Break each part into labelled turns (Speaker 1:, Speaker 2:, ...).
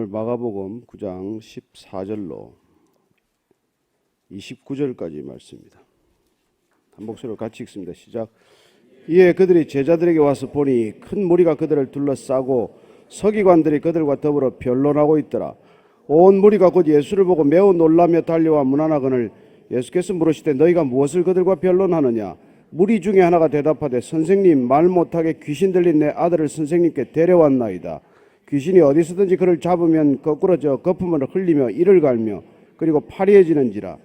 Speaker 1: 오늘 마가복음 9장 14절로 29절까지 말씀입니다. 한 목소리로 같이 읽습니다. 시작. 이에 그들이 제자들에게 와서 보니 큰 무리가 그들을 둘러싸고 서기관들이 그들과 더불어 변론하고 있더라. 온 무리가 곧 예수를 보고 매우 놀라며 달려와 문안하거늘 예수께서 물으시되 너희가 무엇을 그들과 변론하느냐? 무리 중에 하나가 대답하되 선생님, 말 못하게 귀신 들린 내 아들을 선생님께 데려왔나이다. 귀신이 어디서든지 그를 잡으면 거꾸러져 거품을 흘리며 이를 갈며 그리고 파리해지는지라.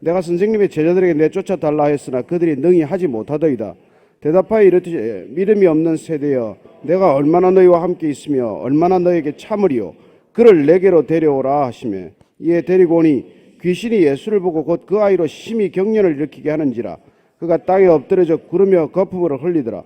Speaker 1: 내가 선생님의 제자들에게 내쫓아 달라 했으나 그들이 능히 하지 못하더이다. 대답하여 이르되 믿음이 없는 세대여, 내가 얼마나 너희와 함께 있으며 얼마나 너희에게 참으리요. 그를 내게로 데려오라 하시매 이에 데리고 오니 귀신이 예수를 보고 곧 그 아이로 심히 경련을 일으키게 하는지라. 그가 땅에 엎드려져 구르며 거품을 흘리더라.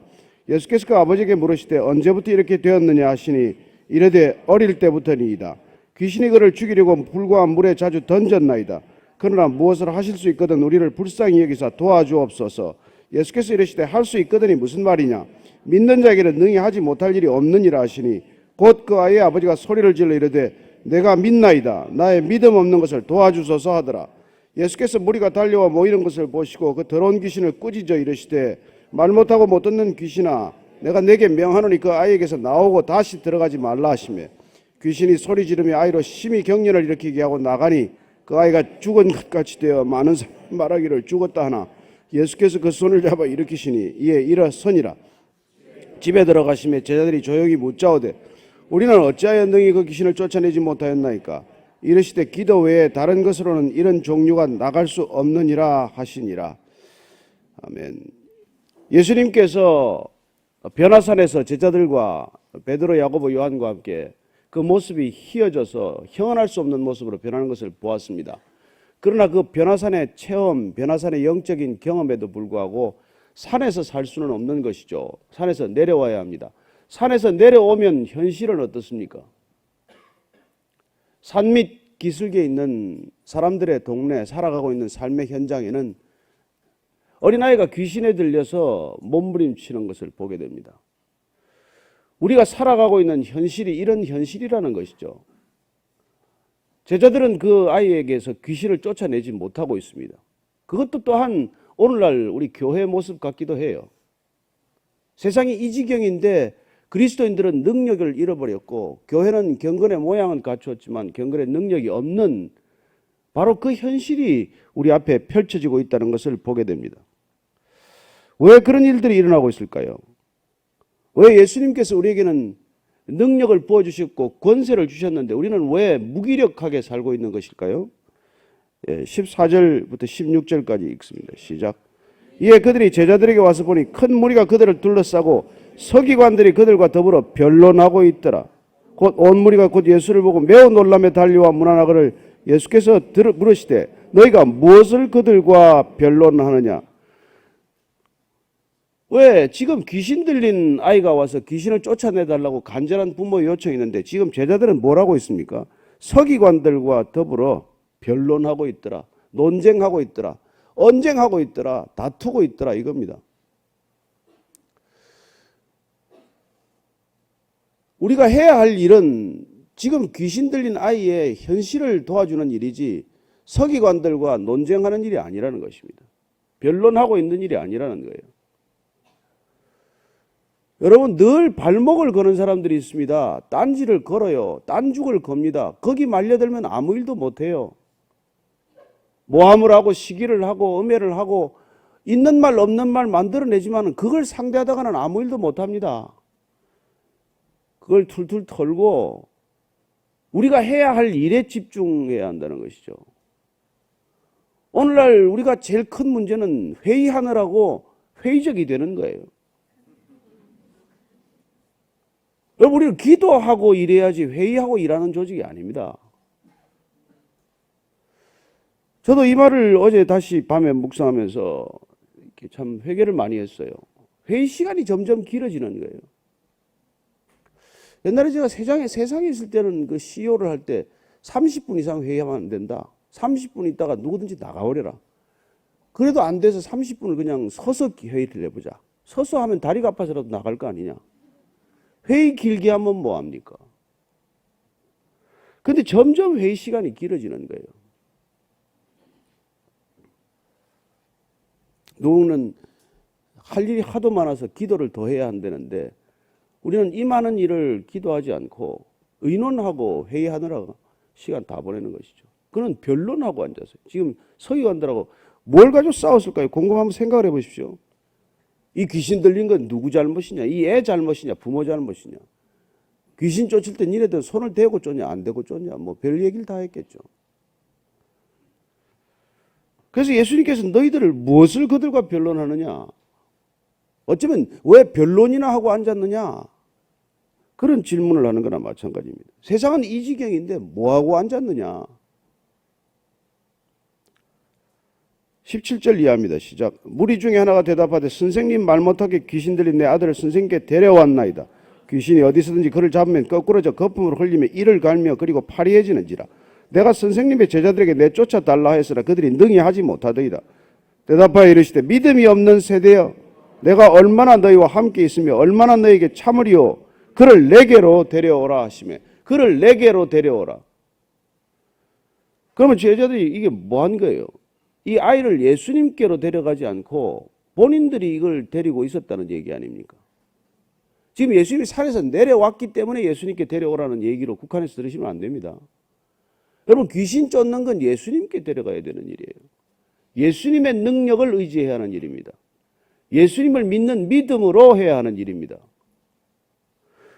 Speaker 1: 예수께서 그 아버지에게 물으시되 언제부터 이렇게 되었느냐 하시니 이르되 어릴 때부터니이다. 귀신이 그를 죽이려고 불과 물에 자주 던졌나이다. 그러나 무엇을 하실 수 있거든 우리를 불쌍히 여기사 도와주옵소서. 예수께서 이르시되 할 수 있거든이 무슨 말이냐? 믿는 자에게는 능히 하지 못할 일이 없느니라 하시니 곧 그 아이의 아버지가 소리를 질러 이르되 내가 믿나이다. 나의 믿음 없는 것을 도와주소서 하더라. 예수께서 무리가 달려와 모이는 것을 보시고 그 더러운 귀신을 꾸짖어 이르시되 말 못하고 못 듣는 귀신아, 내가 내게 명하노니 그 아이에게서 나오고 다시 들어가지 말라 하시며 귀신이 소리 지르며 아이로 심히 경련을 일으키게 하고 나가니 그 아이가 죽은 것 같이 되어 많은 사람이 말하기를 죽었다 하나 예수께서 그 손을 잡아 일으키시니 이에 일어서니라. 집에 들어가시며 제자들이 조용히 묻자오되 우리는 어찌하여 능히 그 귀신을 쫓아내지 못하였나이까? 이르시되 기도 외에 다른 것으로는 이런 종류가 나갈 수 없느니라 하시니라. 아멘. 예수님께서 변화산에서 제자들과 베드로, 야고보, 요한과 함께 그 모습이 희어져서 형언할 수 없는 모습으로 변하는 것을 보았습니다. 그러나 그 변화산의 체험, 변화산의 영적인 경험에도 불구하고 산에서 살 수는 없는 것이죠. 산에서 내려와야 합니다. 산에서 내려오면 현실은 어떻습니까? 산 밑 기슭에 있는 사람들의 동네, 살아가고 있는 삶의 현장에는 어린아이가 귀신에 들려서 몸부림치는 것을 보게 됩니다. 우리가 살아가고 있는 현실이 이런 현실이라는 것이죠. 제자들은 그 아이에게서 귀신을 쫓아내지 못하고 있습니다. 그것도 또한 오늘날 우리 교회의 모습 같기도 해요. 세상이 이 지경인데 그리스도인들은 능력을 잃어버렸고 교회는 경건의 모양은 갖추었지만 경건의 능력이 없는 바로 그 현실이 우리 앞에 펼쳐지고 있다는 것을 보게 됩니다. 왜 그런 일들이 일어나고 있을까요? 왜 예수님께서 우리에게는 능력을 부어주셨고 권세를 주셨는데 우리는 왜 무기력하게 살고 있는 것일까요? 14절부터 16절까지 읽습니다. 시작. 이에 그들이 제자들에게 와서 보니 큰 무리가 그들을 둘러싸고 서기관들이 그들과 더불어 변론하고 있더라. 곧 온 무리가 곧 예수를 보고 매우 놀라며 달려와 문안하거늘 예수께서 물으시되 너희가 무엇을 그들과 변론하느냐? 왜 지금 귀신 들린 아이가 와서 귀신을 쫓아내달라고 간절한 부모의 요청이 있는데 지금 제자들은 뭐라고 있습니까? 서기관들과 더불어 변론하고 있더라. 논쟁하고 있더라. 언쟁하고 있더라. 다투고 있더라. 이겁니다. 우리가 해야 할 일은 지금 귀신 들린 아이의 현실을 도와주는 일이지 서기관들과 논쟁하는 일이 아니라는 것입니다. 변론하고 있는 일이 아니라는 거예요. 여러분, 늘 발목을 거는 사람들이 있습니다. 딴지를 걸어요. 딴죽을 겁니다. 거기 말려들면 아무 일도 못해요. 모함을 하고 시기를 하고 음해를 하고 있는 말 없는 말 만들어내지만 그걸 상대하다가는 아무 일도 못합니다. 그걸 툴툴 털고 우리가 해야 할 일에 집중해야 한다는 것이죠. 오늘날 우리가 제일 큰 문제는 회의하느라고 회의적이 되는 거예요. 여러분, 우리는 기도하고 일해야지 회의하고 일하는 조직이 아닙니다. 저도 이 말을 어제 다시 밤에 묵상하면서 이렇게 참 회개를 많이 했어요. 회의 시간이 점점 길어지는 거예요. 옛날에 제가 세상에 있을 때는 그 CEO를 할 때 30분 이상 회의하면 안 된다. 30분 있다가 누구든지 나가버려라. 그래도 안 돼서 30분을 그냥 서서 회의를 해보자. 서서 하면 다리가 아파서라도 나갈 거 아니냐. 회의 길게 하면 뭐합니까? 근데 점점 회의 시간이 길어지는 거예요. 누구는 할 일이 하도 많아서 기도를 더 해야 한다는데 우리는 이 많은 일을 기도하지 않고 의논하고 회의하느라 시간 다 보내는 것이죠. 그는 변론하고 앉아서 지금 서기관들하고 뭘 가지고 싸웠을까요? 곰곰 한번 생각을 해보십시오. 이 귀신 들린 건 누구 잘못이냐? 이 애 잘못이냐? 부모 잘못이냐? 귀신 쫓을 때 니네들 손을 대고 쫓냐? 안 대고 쫓냐? 뭐 별 얘기를 다 했겠죠. 그래서 예수님께서 너희들을 무엇을 그들과 변론하느냐? 어쩌면 왜 변론이나 하고 앉았느냐? 그런 질문을 하는 거나 마찬가지입니다. 세상은 이 지경인데 뭐하고 앉았느냐? 17절 이하입니다. 시작. 무리 중에 하나가 대답하되 선생님 말 못하게 귀신들이 내 아들을 선생님께 데려왔나이다. 귀신이 어디서든지 그를 잡으면 거꾸러져 거품을 흘리며 이를 갈며 그리고 파리해지는지라. 내가 선생님의 제자들에게 내쫓아 달라 했으나 그들이 능히 하지 못하더이다. 대답하여 이르시되 믿음이 없는 세대여 내가 얼마나 너희와 함께 있으며 얼마나 너희에게 참으리요. 그를 내게로 데려오라 하시매. 그를 내게로 데려오라. 그러면 제자들이 이게 뭐한 거예요? 이 아이를 예수님께로 데려가지 않고 본인들이 이걸 데리고 있었다는 얘기 아닙니까? 지금 예수님이 산에서 내려왔기 때문에 예수님께 데려오라는 얘기로 국한해서 들으시면 안 됩니다. 여러분 귀신 쫓는 건 예수님께 데려가야 되는 일이에요. 예수님의 능력을 의지해야 하는 일입니다. 예수님을 믿는 믿음으로 해야 하는 일입니다.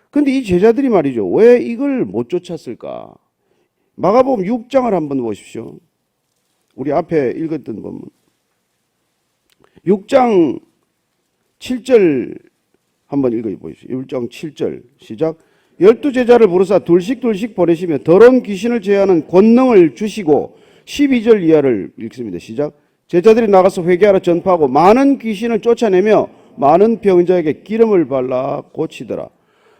Speaker 1: 그런데 이 제자들이 말이죠. 왜 이걸 못 쫓았을까? 마가복음 6장을 한번 보십시오. 우리 앞에 읽었던 본문 6장 7절 한번 읽어보십시오. 6장 7절 시작. 12제자를 부르사 둘씩 보내시며 더러운 귀신을 제하는 권능을 주시고 12절 이하를 읽습니다. 시작. 제자들이 나가서 회개하러 전파하고 많은 귀신을 쫓아내며 많은 병자에게 기름을 발라 고치더라.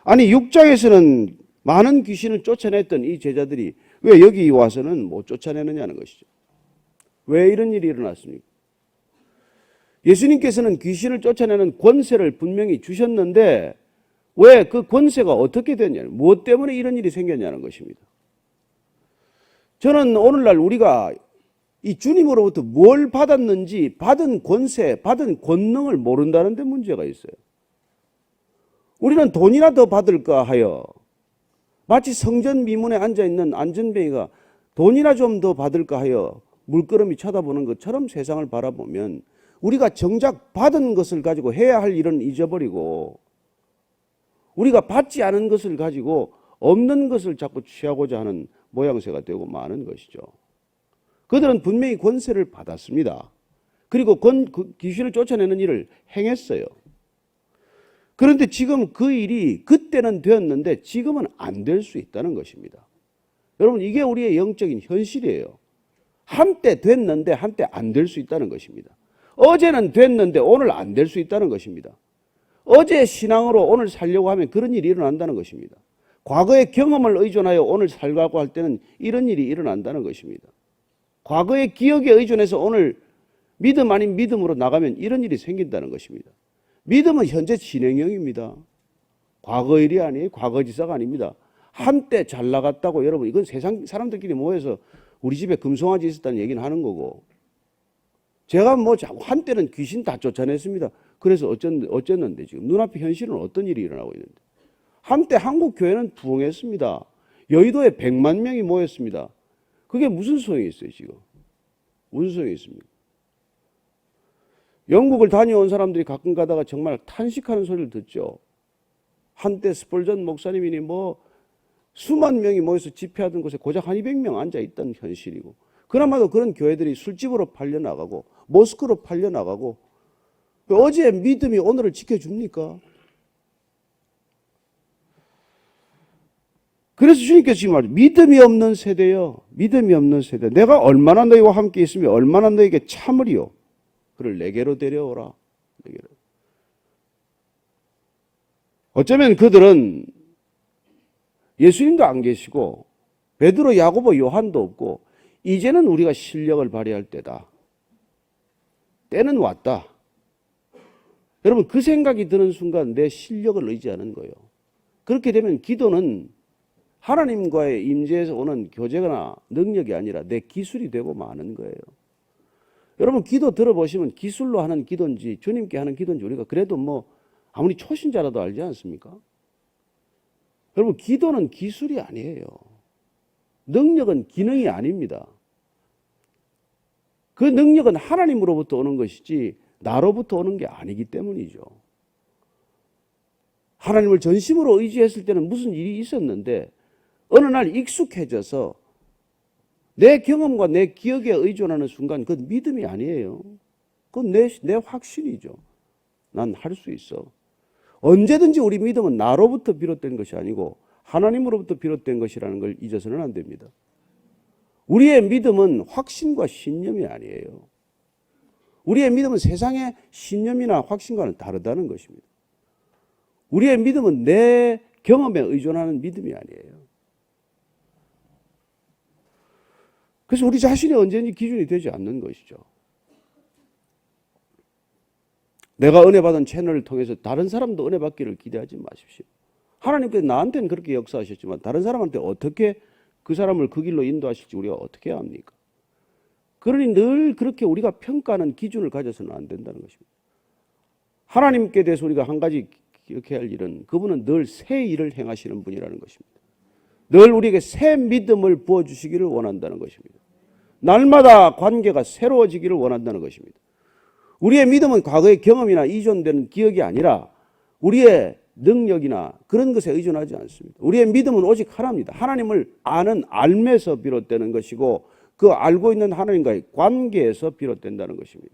Speaker 1: 아니 6장에서는 많은 귀신을 쫓아냈던 이 제자들이 왜 여기 와서는 못 쫓아내느냐는 것이죠. 왜 이런 일이 일어났습니까? 예수님께서는 귀신을 쫓아내는 권세를 분명히 주셨는데 왜 그 권세가 어떻게 됐냐, 무엇 때문에 이런 일이 생겼냐는 것입니다. 저는 오늘날 우리가 이 주님으로부터 뭘 받았는지 받은 권세, 받은 권능을 모른다는 데 문제가 있어요. 우리는 돈이나 더 받을까 하여 마치 성전 미문에 앉아있는 안전뱅이가 돈이나 좀 더 받을까 하여 물끄러미 쳐다보는 것처럼 세상을 바라보면 우리가 정작 받은 것을 가지고 해야 할 일은 잊어버리고 우리가 받지 않은 것을 가지고 없는 것을 자꾸 취하고자 하는 모양새가 되고 마는 것이죠. 그들은 분명히 권세를 받았습니다. 그리고 귀신을 쫓아내는 일을 행했어요. 그런데 지금 그 일이 그때는 되었는데 지금은 안 될 수 있다는 것입니다. 여러분 이게 우리의 영적인 현실이에요. 한때 됐는데 한때 안 될 수 있다는 것입니다. 어제는 됐는데 오늘 안 될 수 있다는 것입니다. 어제 신앙으로 오늘 살려고 하면 그런 일이 일어난다는 것입니다. 과거의 경험을 의존하여 오늘 살려고 할 때는 이런 일이 일어난다는 것입니다. 과거의 기억에 의존해서 오늘 믿음 아닌 믿음으로 나가면 이런 일이 생긴다는 것입니다. 믿음은 현재 진행형입니다. 과거 일이 아니에요. 과거지사가 아닙니다. 한때 잘 나갔다고 여러분 이건 세상 사람들끼리 모여서 우리 집에 금송아지 있었다는 얘기는 하는 거고 제가 뭐 한때는 귀신 다 쫓아냈습니다. 그래서 어쨌는데 지금 눈앞에 현실은 어떤 일이 일어나고 있는데 한때 한국 교회는 부흥했습니다. 여의도에 100만 명이 모였습니다. 그게 무슨 소용이 있어요 지금? 무슨 소용이 있습니까? 영국을 다녀온 사람들이 가끔 가다가 정말 탄식하는 소리를 듣죠. 한때 스펄전 목사님이니 뭐 수만 명이 모여서 집회하던 곳에 고작 한 200명 앉아있던 현실이고 그나마도 그런 교회들이 술집으로 팔려나가고 모스크로 팔려나가고 어제 믿음이 오늘을 지켜줍니까? 그래서 주님께서 지금 말이죠. 믿음이 없는 세대여 믿음이 없는 세대 내가 얼마나 너희와 함께 있으며 얼마나 너희에게 참으리요. 그를 내게로 데려오라. 내게로. 어쩌면 그들은 예수님도 안 계시고 베드로, 야고보, 요한도 없고 이제는 우리가 실력을 발휘할 때다. 때는 왔다. 여러분 그 생각이 드는 순간 내 실력을 의지하는 거예요. 그렇게 되면 기도는 하나님과의 임재에서 오는 교제나 능력이 아니라 내 기술이 되고 마는 거예요. 여러분 기도 들어보시면 기술로 하는 기도인지 주님께 하는 기도인지 우리가 그래도 뭐 아무리 초신자라도 알지 않습니까? 여러분 기도는 기술이 아니에요. 능력은 기능이 아닙니다. 그 능력은 하나님으로부터 오는 것이지 나로부터 오는 게 아니기 때문이죠. 하나님을 전심으로 의지했을 때는 무슨 일이 있었는데 어느 날 익숙해져서 내 경험과 내 기억에 의존하는 순간 그건 믿음이 아니에요. 그건 내 확신이죠. 난 할 수 있어. 언제든지 우리 믿음은 나로부터 비롯된 것이 아니고 하나님으로부터 비롯된 것이라는 걸 잊어서는 안 됩니다. 우리의 믿음은 확신과 신념이 아니에요. 우리의 믿음은 세상의 신념이나 확신과는 다르다는 것입니다. 우리의 믿음은 내 경험에 의존하는 믿음이 아니에요. 그래서 우리 자신이 언제든지 기준이 되지 않는 것이죠. 내가 은혜 받은 채널을 통해서 다른 사람도 은혜 받기를 기대하지 마십시오. 하나님께서 나한테는 그렇게 역사하셨지만 다른 사람한테 어떻게 그 사람을 그 길로 인도하실지 우리가 어떻게 합니까? 그러니 늘 그렇게 우리가 평가하는 기준을 가져서는 안 된다는 것입니다. 하나님께 대해서 우리가 한 가지 기억해야 할 일은 그분은 늘 새 일을 행하시는 분이라는 것입니다. 늘 우리에게 새 믿음을 부어주시기를 원한다는 것입니다. 날마다 관계가 새로워지기를 원한다는 것입니다. 우리의 믿음은 과거의 경험이나 이존되는 기억이 아니라 우리의 능력이나 그런 것에 의존하지 않습니다. 우리의 믿음은 오직 하나입니다. 하나님을 아는 알매서 비롯되는 것이고 그 알고 있는 하나님과의 관계에서 비롯된다는 것입니다.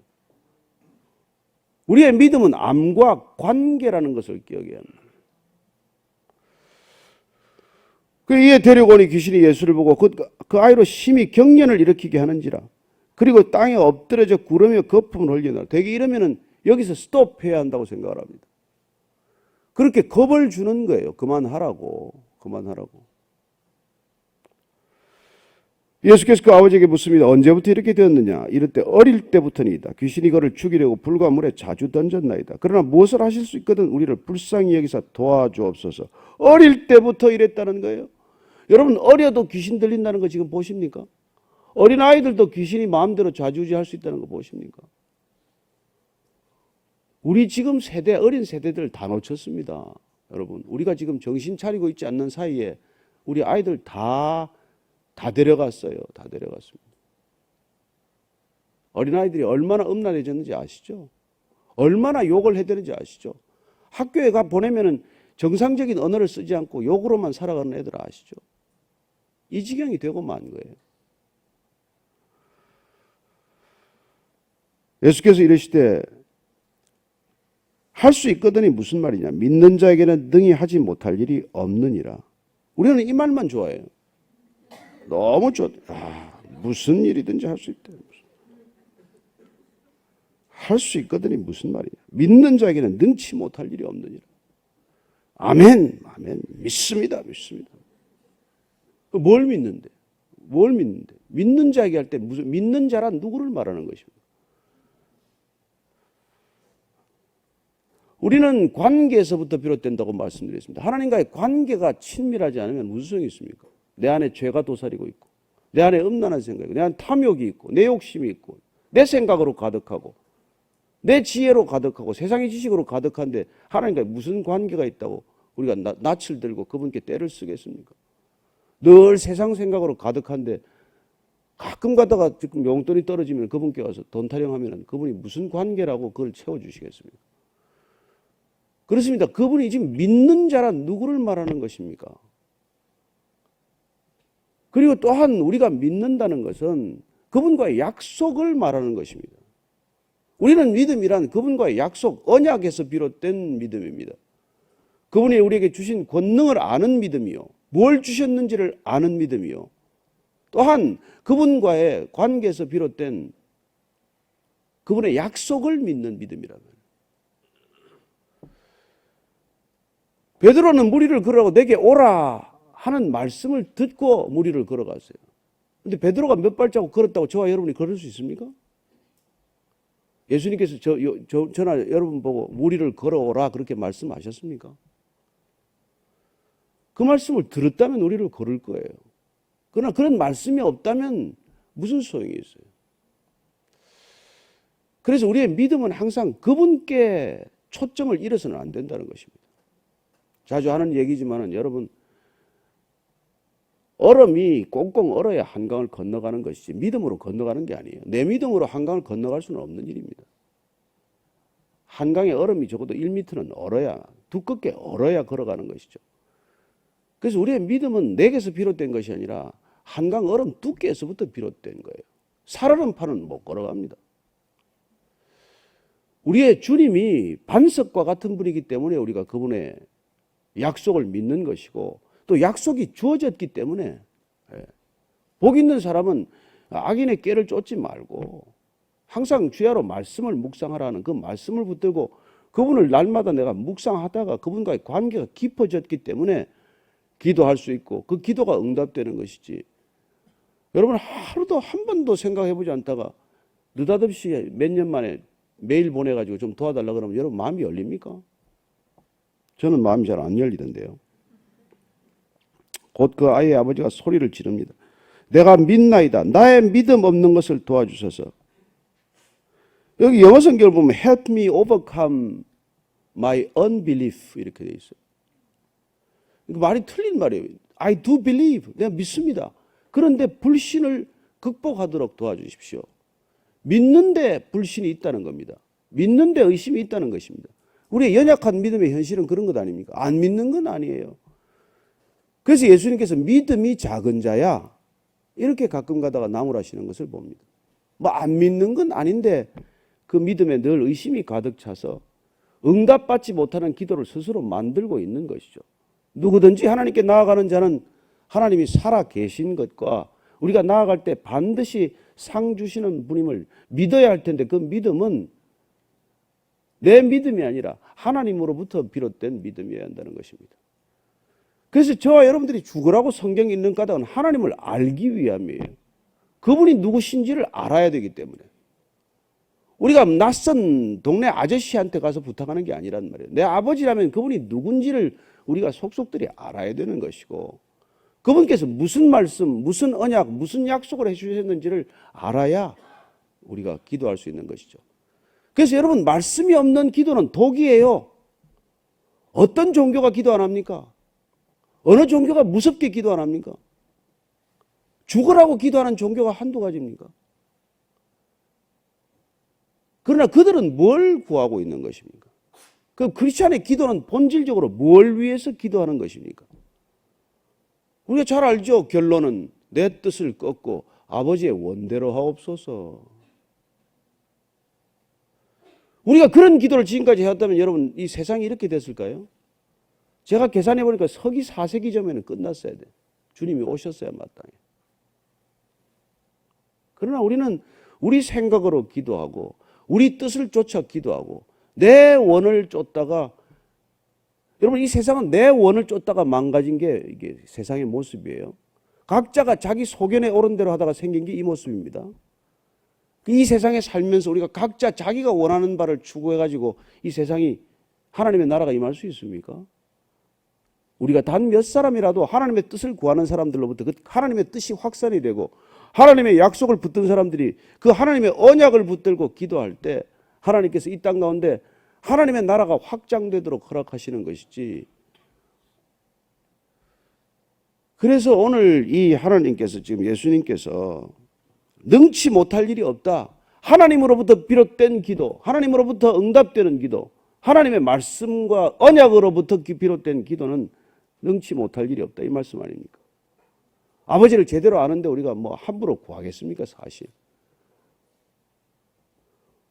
Speaker 1: 우리의 믿음은 암과 관계라는 것을 기억해야 합니다. 이에 데려오니 귀신이 예수를 보고 그 아이로 심히 경련을 일으키게 하는지라. 그리고 땅에 엎드려져 구르며 거품을 흘리나. 되게 이러면은 여기서 스톱해야 한다고 생각을 합니다. 그렇게 겁을 주는 거예요. 그만하라고. 예수께서 그 아버지에게 묻습니다. 언제부터 이렇게 되었느냐? 이럴 때 어릴 때부터니이다. 귀신이 그를 죽이려고 불과 물에 자주 던졌나이다. 그러나 무엇을 하실 수 있거든 우리를 불쌍히 여기사 도와주옵소서. 어릴 때부터 이랬다는 거예요. 여러분 어려도 귀신 들린다는 거 지금 보십니까? 어린 아이들도 귀신이 마음대로 좌지우지할 수 있다는 거 보십니까? 우리 지금 세대 어린 세대들 다 놓쳤습니다. 여러분 우리가 지금 정신 차리고 있지 않는 사이에 우리 아이들 다 데려갔어요. 다 데려갔습니다. 어린아이들이 얼마나 음란해졌는지 아시죠? 얼마나 욕을 해대는지 아시죠? 학교에 가 보내면은 정상적인 언어를 쓰지 않고 욕으로만 살아가는 애들 아시죠? 이 지경이 되고 만 거예요. 예수께서 이르시되 할 수 있거든이 무슨 말이냐? 믿는 자에게는 능히 하지 못할 일이 없느니라. 우리는 이 말만 좋아해요. 너무 좋아. 무슨 일이든지 할 수 있다. 할 수 있거든이 무슨 말이냐? 믿는 자에게는 능치 못할 일이 없느니라. 아멘. 믿습니다. 뭘 믿는데? 믿는 자에게 할 때 무슨 믿는 자란 누구를 말하는 것입니까? 우리는 관계에서부터 비롯된다고 말씀드렸습니다. 하나님과의 관계가 친밀하지 않으면 무슨 소용이 있습니까? 내 안에 죄가 도사리고 있고 내 안에 음란한 생각이 있고 내 안에 탐욕이 있고 내 욕심이 있고 내 생각으로 가득하고 내 지혜로 가득하고 세상의 지식으로 가득한데 하나님과 무슨 관계가 있다고 우리가 낯을 들고 그분께 떼를 쓰겠습니까? 늘 세상 생각으로 가득한데 가끔 가다가 지금 용돈이 떨어지면 그분께 와서 돈 타령하면 그분이 무슨 관계라고 그걸 채워주시겠습니까? 그렇습니다. 그분이 지금 믿는 자란 누구를 말하는 것입니까? 그리고 또한 우리가 믿는다는 것은 그분과의 약속을 말하는 것입니다. 우리는 믿음이란 그분과의 약속, 언약에서 비롯된 믿음입니다. 그분이 우리에게 주신 권능을 아는 믿음이요. 뭘 주셨는지를 아는 믿음이요. 또한 그분과의 관계에서 비롯된 그분의 약속을 믿는 믿음이라면. 베드로는 무리를 걸어가고 내게 오라 하는 말씀을 듣고 무리를 걸어갔어요. 그런데 베드로가 몇 발자국 걸었다고 저와 여러분이 걸을 수 있습니까? 예수님께서 저나 여러분 보고 무리를 걸어오라 그렇게 말씀하셨습니까? 그 말씀을 들었다면 우리를 걸을 거예요. 그러나 그런 말씀이 없다면 무슨 소용이 있어요? 그래서 우리의 믿음은 항상 그분께 초점을 잃어서는 안 된다는 것입니다. 자주 하는 얘기지만은 여러분, 얼음이 꽁꽁 얼어야 한강을 건너가는 것이지 믿음으로 건너가는 게 아니에요. 내 믿음으로 한강을 건너갈 수는 없는 일입니다. 한강의 얼음이 적어도 1m는 얼어야, 두껍게 얼어야 걸어가는 것이죠. 그래서 우리의 믿음은 내게서 비롯된 것이 아니라 한강 얼음 두께에서부터 비롯된 거예요. 살얼음판은 못 걸어갑니다. 우리의 주님이 반석과 같은 분이기 때문에 우리가 그분의 약속을 믿는 것이고 또 약속이 주어졌기 때문에 복 있는 사람은 악인의 꾀를 쫓지 말고 항상 주야로 말씀을 묵상하라는 그 말씀을 붙들고 그분을 날마다 내가 묵상하다가 그분과의 관계가 깊어졌기 때문에 기도할 수 있고 그 기도가 응답되는 것이지. 여러분 하루도 한 번도 생각해보지 않다가 느닷없이 몇 년 만에 메일 보내가지고 좀 도와달라 그러면 여러분 마음이 열립니까? 저는 마음이 잘 안 열리던데요. 곧 그 아이의 아버지가 소리를 지릅니다. 내가 믿나이다. 나의 믿음 없는 것을 도와주소서. 여기 영어 성경을 보면 help me overcome my unbelief 이렇게 돼 있어요. 말이 틀린 말이에요. I do believe. 내가 믿습니다. 그런데 불신을 극복하도록 도와주십시오. 믿는데 불신이 있다는 겁니다. 믿는데 의심이 있다는 것입니다. 우리의 연약한 믿음의 현실은 그런 것 아닙니까? 안 믿는 건 아니에요. 그래서 예수님께서 믿음이 작은 자야 이렇게 가끔 가다가 나무라시는 것을 봅니다. 뭐 안 믿는 건 아닌데 그 믿음에 늘 의심이 가득 차서 응답받지 못하는 기도를 스스로 만들고 있는 것이죠. 누구든지 하나님께 나아가는 자는 하나님이 살아 계신 것과 우리가 나아갈 때 반드시 상 주시는 분임을 믿어야 할 텐데 그 믿음은 내 믿음이 아니라 하나님으로부터 비롯된 믿음이어야 한다는 것입니다. 그래서 저와 여러분들이 죽으라고 성경에 있는 까닭은 하나님을 알기 위함이에요. 그분이 누구신지를 알아야 되기 때문에. 우리가 낯선 동네 아저씨한테 가서 부탁하는 게 아니란 말이에요. 내 아버지라면 그분이 누군지를 우리가 속속들이 알아야 되는 것이고 그분께서 무슨 말씀, 무슨 언약, 무슨 약속을 해주셨는지를 알아야 우리가 기도할 수 있는 것이죠. 그래서 여러분 말씀이 없는 기도는 독이에요. 어떤 종교가 기도 안 합니까? 어느 종교가 무섭게 기도 안 합니까? 죽으라고 기도하는 종교가 한두 가지입니까? 그러나 그들은 뭘 구하고 있는 것입니까? 그 크리스찬의 기도는 본질적으로 뭘 위해서 기도하는 것입니까? 우리가 잘 알죠. 결론은 내 뜻을 꺾고 아버지의 원대로 하옵소서. 우리가 그런 기도를 지금까지 해왔다면 여러분 이 세상이 이렇게 됐을까요? 제가 계산해 보니까 서기 4세기 전에는 끝났어야 돼. 주님이 오셨어야 마땅해. 그러나 우리는 우리 생각으로 기도하고 우리 뜻을 쫓아 기도하고 내 원을 쫓다가 여러분 이 세상은 내 원을 쫓다가 망가진 게 이게 세상의 모습이에요. 각자가 자기 소견에 옳은 대로 하다가 생긴 게 이 모습입니다. 이 세상에 살면서 우리가 각자 자기가 원하는 바를 추구해가지고 이 세상이 하나님의 나라가 임할 수 있습니까? 우리가 단 몇 사람이라도 하나님의 뜻을 구하는 사람들로부터 그 하나님의 뜻이 확산이 되고 하나님의 약속을 붙든 사람들이 그 하나님의 언약을 붙들고 기도할 때 하나님께서 이 땅 가운데 하나님의 나라가 확장되도록 허락하시는 것이지. 그래서 오늘 이 하나님께서 지금 예수님께서 능치 못할 일이 없다. 하나님으로부터 비롯된 기도, 하나님으로부터 응답되는 기도, 하나님의 말씀과 언약으로부터 비롯된 기도는 능치 못할 일이 없다. 이 말씀 아닙니까? 아버지를 제대로 아는데 우리가 뭐 함부로 구하겠습니까? 사실.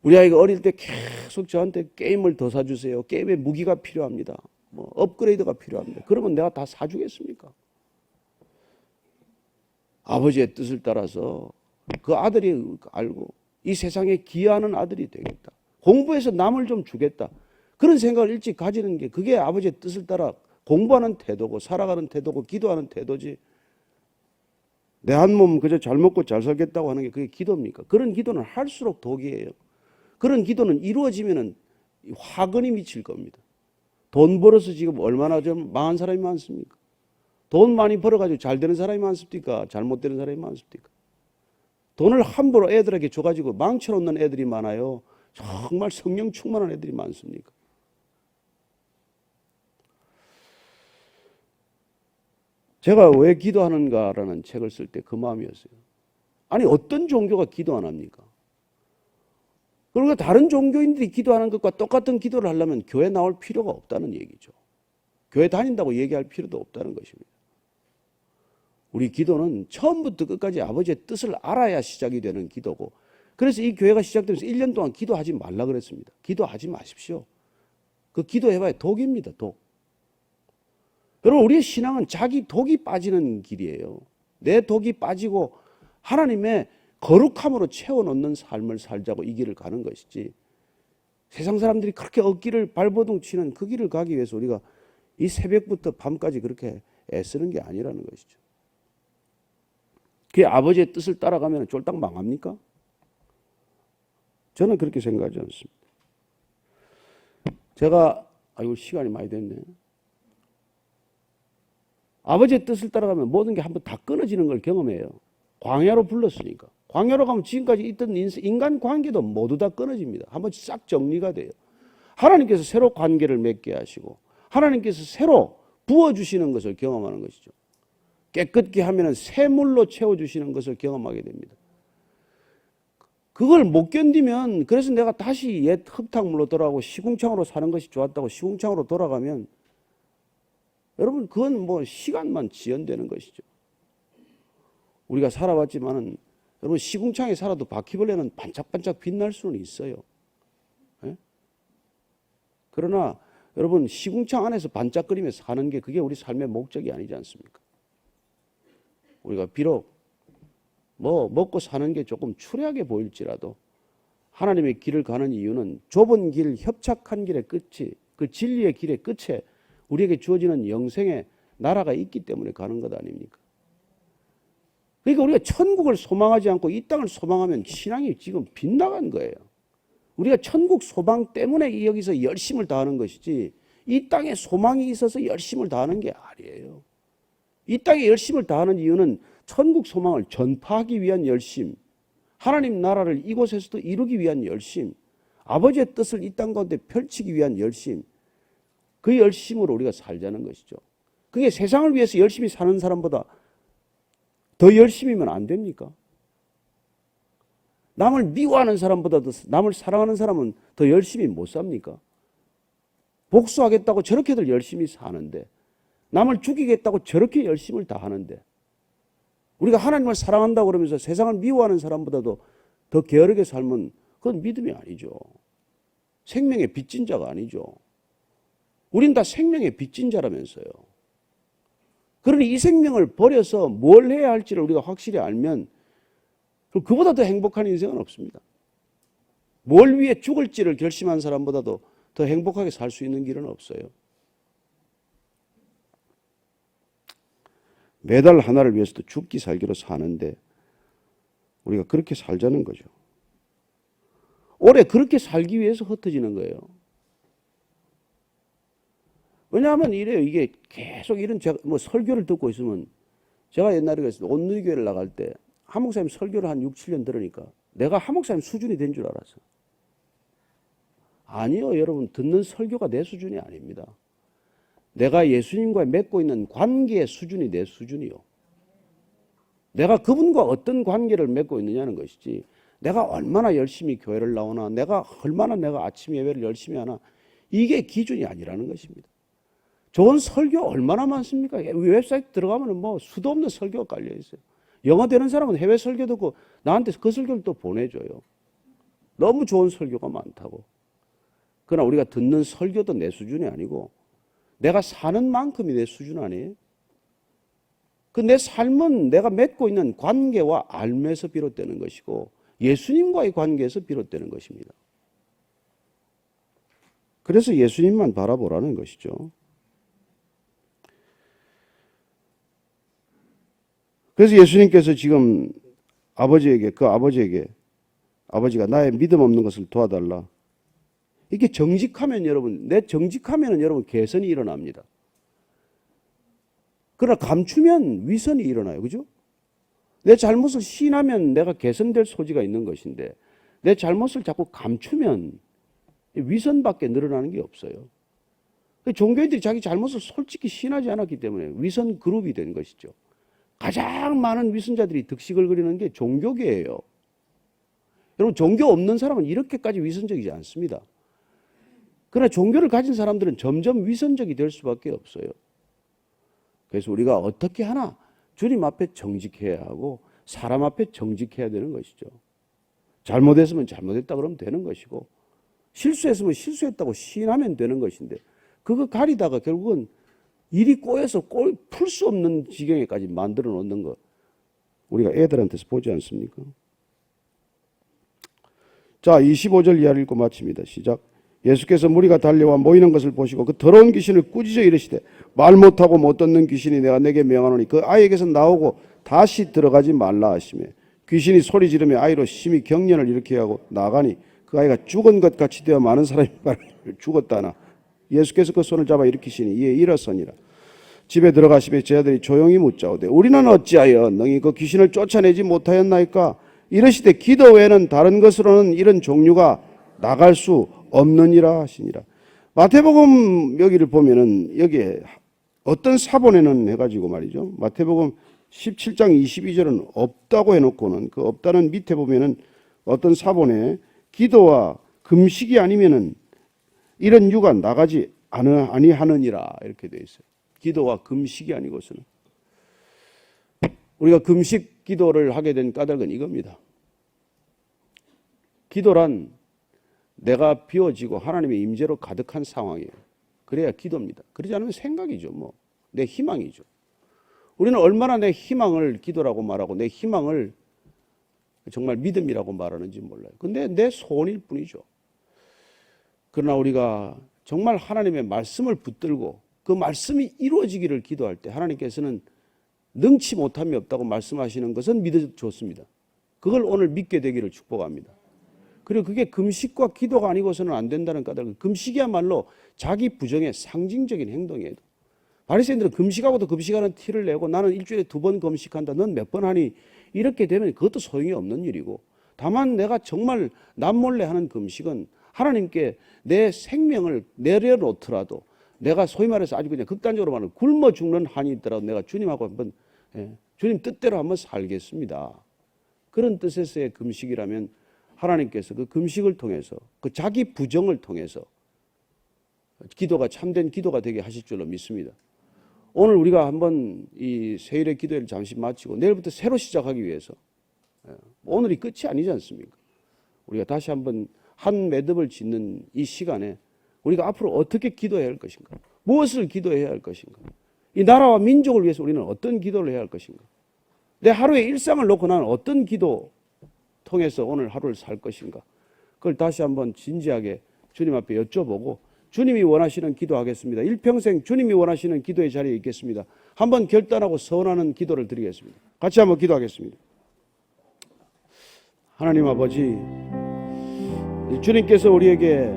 Speaker 1: 우리 아이가 어릴 때 계속 저한테 게임을 더 사주세요. 게임에 무기가 필요합니다. 뭐 업그레이드가 필요합니다. 그러면 내가 다 사주겠습니까? 아버지의 뜻을 따라서 그 아들이 알고 이 세상에 기여하는 아들이 되겠다. 공부해서 남을 좀 주겠다. 그런 생각을 일찍 가지는 게 그게 아버지의 뜻을 따라 공부하는 태도고 살아가는 태도고 기도하는 태도지. 내 한 몸 그저 잘 먹고 잘 살겠다고 하는 게 그게 기도입니까? 그런 기도는 할수록 독이에요. 그런 기도는 이루어지면은 화근이 미칠 겁니다. 돈 벌어서 지금 얼마나 좀 망한 사람이 많습니까? 돈 많이 벌어가지고 잘 되는 사람이 많습니까? 잘못 되는 사람이 많습니까? 돈을 함부로 애들에게 줘가지고 망쳐놓는 애들이 많아요. 정말 성령 충만한 애들이 많습니까? 제가 왜 기도하는가라는 책을 쓸 때 그 마음이었어요. 아니 어떤 종교가 기도 안 합니까? 그러니까 다른 종교인들이 기도하는 것과 똑같은 기도를 하려면 교회 나올 필요가 없다는 얘기죠. 교회 다닌다고 얘기할 필요도 없다는 것입니다. 우리 기도는 처음부터 끝까지 아버지의 뜻을 알아야 시작이 되는 기도고, 그래서 이 교회가 시작되면서 1년 동안 기도하지 말라 그랬습니다. 기도하지 마십시오. 그 기도해봐야 독입니다. 독. 여러분 우리의 신앙은 자기 독이 빠지는 길이에요. 내 독이 빠지고 하나님의 거룩함으로 채워넣는 삶을 살자고 이 길을 가는 것이지, 세상 사람들이 그렇게 어깨를 발버둥 치는 그 길을 가기 위해서 우리가 이 새벽부터 밤까지 그렇게 애쓰는 게 아니라는 것이죠. 그게 아버지의 뜻을 따라가면 쫄딱 망합니까? 저는 그렇게 생각하지 않습니다. 제가 아이고 시간이 많이 됐네. 아버지의 뜻을 따라가면 모든 게 한번 다 끊어지는 걸 경험해요. 광야로 불렀으니까. 광야로 가면 지금까지 있던 인간 관계도 모두 다 끊어집니다. 한번 싹 정리가 돼요. 하나님께서 새로 관계를 맺게 하시고 하나님께서 새로 부어주시는 것을 경험하는 것이죠. 깨끗게 하면 새물로 채워주시는 것을 경험하게 됩니다. 그걸 못 견디면, 그래서 내가 다시 옛 흙탕물로 돌아가고 시궁창으로 사는 것이 좋았다고 시궁창으로 돌아가면 여러분 그건 뭐 시간만 지연되는 것이죠. 우리가 살아왔지만은 여러분 시궁창에 살아도 바퀴벌레는 반짝반짝 빛날 수는 있어요. 네? 그러나 여러분 시궁창 안에서 반짝거리며 사는 게 그게 우리 삶의 목적이 아니지 않습니까? 우리가 비록 뭐 먹고 사는 게 조금 추레하게 보일지라도 하나님의 길을 가는 이유는 좁은 길, 협착한 길의 끝이, 그 진리의 길의 끝에 우리에게 주어지는 영생의 나라가 있기 때문에 가는 것 아닙니까? 그러니까 우리가 천국을 소망하지 않고 이 땅을 소망하면 신앙이 지금 빗나간 거예요. 우리가 천국 소망 때문에 여기서 열심을 다하는 것이지 이 땅에 소망이 있어서 열심을 다하는 게 아니에요. 이 땅에 열심을 다하는 이유는 천국 소망을 전파하기 위한 열심, 하나님 나라를 이곳에서도 이루기 위한 열심, 아버지의 뜻을 이 땅 가운데 펼치기 위한 열심, 그 열심으로 우리가 살자는 것이죠. 그게 세상을 위해서 열심히 사는 사람보다 더 열심히면 안 됩니까? 남을 미워하는 사람보다도 남을 사랑하는 사람은 더 열심히 못 삽니까? 복수하겠다고 저렇게들 열심히 사는데, 남을 죽이겠다고 저렇게 열심을 다하는데, 우리가 하나님을 사랑한다고 그러면서 세상을 미워하는 사람보다도 더 게으르게 살면 그건 믿음이 아니죠. 생명의 빚진 자가 아니죠. 우린 다 생명의 빚진 자라면서요. 그러니 이 생명을 버려서 뭘 해야 할지를 우리가 확실히 알면 그보다 더 행복한 인생은 없습니다. 뭘 위해 죽을지를 결심한 사람보다도 더 행복하게 살 수 있는 길은 없어요. 매달 하나를 위해서도 죽기 살기로 사는데 우리가 그렇게 살자는 거죠. 올해 그렇게 살기 위해서 흩어지는 거예요. 왜냐하면 이래요. 이게 계속 이런 제가 뭐 설교를 듣고 있으면, 제가 옛날에 그랬어요. 온누리교회를 나갈 때 하목사님 설교를 한 6, 7년 들으니까 내가 하목사님 수준이 된 줄 알았어. 아니요, 여러분. 듣는 설교가 내 수준이 아닙니다. 내가 예수님과 맺고 있는 관계의 수준이 내 수준이요. 내가 그분과 어떤 관계를 맺고 있느냐는 것이지, 내가 얼마나 열심히 교회를 나오나, 내가 얼마나 내가 아침 예배를 열심히 하나, 이게 기준이 아니라는 것입니다. 좋은 설교 얼마나 많습니까? 웹사이트 들어가면 뭐 수도 없는 설교가 깔려 있어요. 영어 되는 사람은 해외 설교 듣고 나한테 그 설교를 또 보내줘요. 너무 좋은 설교가 많다고. 그러나 우리가 듣는 설교도 내 수준이 아니고 내가 사는 만큼이 내 수준 아니에요? 그 내 삶은 내가 맺고 있는 관계와 알매에서 비롯되는 것이고 예수님과의 관계에서 비롯되는 것입니다. 그래서 예수님만 바라보라는 것이죠. 그래서 예수님께서 지금 아버지가 나의 믿음 없는 것을 도와달라. 이게 정직하면 여러분, 내 정직하면은 여러분 개선이 일어납니다. 그러나 감추면 위선이 일어나요. 그죠? 내 잘못을 시인하면 내가 개선될 소지가 있는 것인데 내 잘못을 자꾸 감추면 위선밖에 늘어나는 게 없어요. 종교인들이 자기 잘못을 솔직히 시인하지 않았기 때문에 위선 그룹이 된 것이죠. 가장 많은 위선자들이 득식을 그리는 게 종교계예요. 여러분, 종교 없는 사람은 이렇게까지 위선적이지 않습니다. 그러나 종교를 가진 사람들은 점점 위선적이 될 수밖에 없어요. 그래서 우리가 어떻게 하나 주님 앞에 정직해야 하고 사람 앞에 정직해야 되는 것이죠. 잘못했으면 잘못했다 그러면 되는 것이고 실수했으면 실수했다고 시인하면 되는 것인데 그거 가리다가 결국은 일이 꼬여서 풀 수 없는 지경에까지 만들어 놓는 거 우리가 애들한테서 보지 않습니까? 자, 25절 이하를 읽고 마칩니다. 시작. 예수께서 무리가 달려와 모이는 것을 보시고 그 더러운 귀신을 꾸짖어 이르시되 말 못하고 못 듣는 귀신이 내가 내게 명하노니 그 아이에게서 나오고 다시 들어가지 말라 하시며 귀신이 소리 지르며 아이로 심히 경련을 일으키게 하고 나가니 그 아이가 죽은 것 같이 되어 많은 사람이 죽었다나 예수께서 그 손을 잡아 일으키시니 이에 일어서니라. 집에 들어가시며 제자들이 조용히 묻자오되 우리는 어찌하여 너희 그 귀신을 쫓아내지 못하였나이까? 이러시되 기도 외에는 다른 것으로는 이런 종류가 나갈 수 없느니라 하시니라. 마태복음 여기를 보면은 여기에 어떤 사본에는 해가지고 말이죠. 마태복음 17장 22절은 없다고 해놓고는 그 없다는 밑에 보면은 어떤 사본에 기도와 금식이 아니면은 이런 유가 나가지 아니하느니라 이렇게 되어 있어요. 기도와 금식이 아니고서는. 우리가 금식 기도를 하게 된 까닭은 이겁니다. 기도란 내가 비워지고 하나님의 임재로 가득한 상황이에요. 그래야 기도입니다. 그러지 않으면 생각이죠. 내 희망이죠. 우리는 얼마나 내 희망을 기도라고 말하고 내 희망을 정말 믿음이라고 말하는지 몰라요. 근데 내 소원일 뿐이죠. 그러나 우리가 정말 하나님의 말씀을 붙들고 그 말씀이 이루어지기를 기도할 때 하나님께서는 능치 못함이 없다고 말씀하시는 것은 믿어줬습니다. 그걸 오늘 믿게 되기를 축복합니다. 그리고 그게 금식과 기도가 아니고서는 안 된다는 까닭은 금식이야말로 자기 부정의 상징적인 행동이에요. 바리새인들은 금식하고도 금식하는 티를 내고 나는 일주일에 2번 금식한다. 넌 몇 번 하니? 이렇게 되면 그것도 소용이 없는 일이고 다만 내가 정말 남몰래 하는 금식은 하나님께 내 생명을 내려놓더라도 내가 소위 말해서 아주 그냥 극단적으로 말하면 굶어 죽는 한이 있더라도 내가 주님하고 한번 주님 뜻대로 한번 살겠습니다. 그런 뜻에서의 금식이라면 하나님께서 그 금식을 통해서 그 자기 부정을 통해서 기도가 참된 기도가 되게 하실 줄로 믿습니다. 오늘 우리가 한번 이 세일의 기도회를 잠시 마치고 내일부터 새로 시작하기 위해서 오늘이 끝이 아니지 않습니까? 우리가 다시 한번 한 매듭을 짓는 이 시간에 우리가 앞으로 어떻게 기도해야 할 것인가? 무엇을 기도해야 할 것인가? 이 나라와 민족을 위해서 우리는 어떤 기도를 해야 할 것인가? 내 하루의 일상을 놓고 나는 어떤 기도 통해서 오늘 하루를 살 것인가? 그걸 다시 한번 진지하게 주님 앞에 여쭤보고 주님이 원하시는 기도하겠습니다. 일평생 주님이 원하시는 기도의 자리에 있겠습니다. 한번 결단하고 서원하는 기도를 드리겠습니다. 같이 한번 기도하겠습니다. 하나님 아버지, 주님께서 우리에게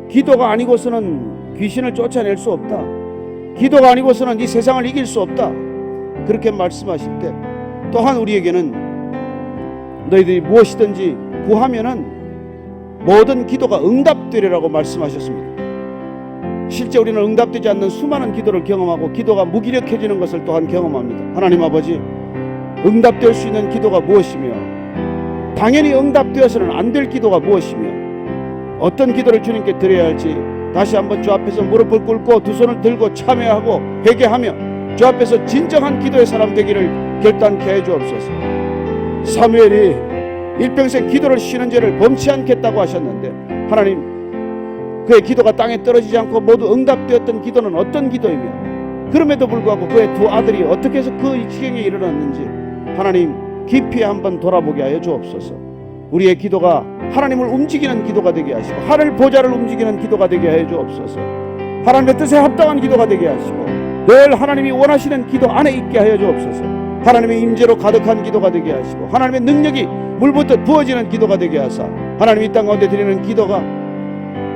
Speaker 1: 기도가 아니고서는 귀신을 쫓아낼 수 없다. 기도가 아니고서는 이 세상을 이길 수 없다. 그렇게 말씀하실 때 또한 우리에게는 너희들이 무엇이든지 구하면은 모든 기도가 응답되리라고 말씀하셨습니다. 실제 우리는 응답되지 않는 수많은 기도를 경험하고 기도가 무기력해지는 것을 또한 경험합니다. 하나님 아버지, 응답될 수 있는 기도가 무엇이며 당연히 응답되어서는 안 될 기도가 무엇이며 어떤 기도를 주님께 드려야 할지 다시 한번 주 앞에서 무릎을 꿇고 두 손을 들고 참여하고 회개하며 주 앞에서 진정한 기도의 사람 되기를 결단케 해 주옵소서. 사무엘이 일평생 기도를 쉬는 죄를 범치 않겠다고 하셨는데 하나님, 그의 기도가 땅에 떨어지지 않고 모두 응답되었던 기도는 어떤 기도이며 그럼에도 불구하고 그의 두 아들이 어떻게 해서 그 지경에 이르렀는지 하나님 깊이 한번 돌아보게 하여 주옵소서. 우리의 기도가 하나님을 움직이는 기도가 되게 하시고 하늘 보좌를 움직이는 기도가 되게 하여 주옵소서. 하나님의 뜻에 합당한 기도가 되게 하시고 늘 하나님이 원하시는 기도 안에 있게 하여 주옵소서. 하나님의 임재로 가득한 기도가 되게 하시고 하나님의 능력이 물부터 부어지는 기도가 되게 하사 하나님 이 땅 가운데 드리는 기도가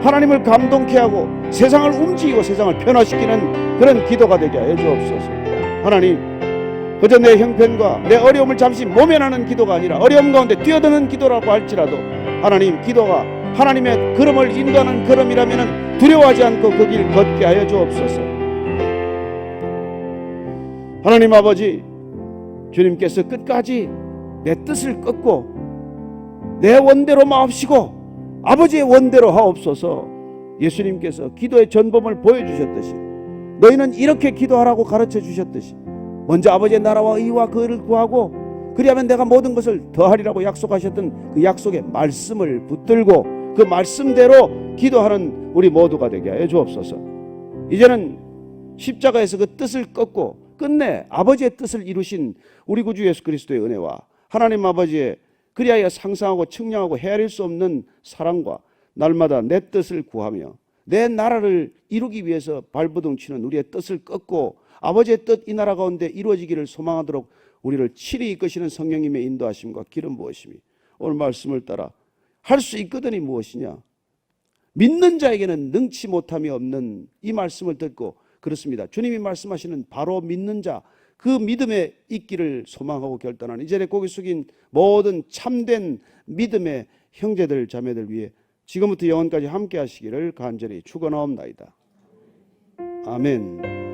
Speaker 1: 하나님을 감동케 하고 세상을 움직이고 세상을 변화시키는 그런 기도가 되게 하여 주옵소서. 하나님, 그저 내 형편과 내 어려움을 잠시 모면하는 기도가 아니라 어려움 가운데 뛰어드는 기도라고 할지라도 하나님, 기도가 하나님의 걸음을 인도하는 걸음이라면 두려워하지 않고 그 길 걷게 하여 주옵소서. 하나님 아버지, 주님께서 끝까지 내 뜻을 꺾고 내 원대로 마옵시고 아버지의 원대로 하옵소서. 예수님께서 기도의 전범을 보여주셨듯이 너희는 이렇게 기도하라고 가르쳐 주셨듯이 먼저 아버지의 나라와 의와 그를 구하고 그리하면 내가 모든 것을 더하리라고 약속하셨던 그 약속의 말씀을 붙들고 그 말씀대로 기도하는 우리 모두가 되게 하여 주옵소서. 이제는 십자가에서 그 뜻을 꺾고 끝내 아버지의 뜻을 이루신 우리 구주 예수 그리스도의 은혜와 하나님 아버지의 그리하여 상상하고 측량하고 헤아릴 수 없는 사랑과 날마다 내 뜻을 구하며 내 나라를 이루기 위해서 발버둥 치는 우리의 뜻을 꺾고 아버지의 뜻 이 나라 가운데 이루어지기를 소망하도록 우리를 친히 이끄시는 성령님의 인도하심과 기름 부으심이 오늘 말씀을 따라 할 수 있거든이 무엇이냐? 믿는 자에게는 능치 못함이 없는 이 말씀을 듣고 그렇습니다. 주님이 말씀하시는 바로 믿는 자, 그 믿음에 있기를 소망하고 결단하는 이 자리에 고개 숙인 모든 참된 믿음의 형제들 자매들 위해 지금부터 영원까지 함께 하시기를 간절히 축원하옵나이다. 아멘.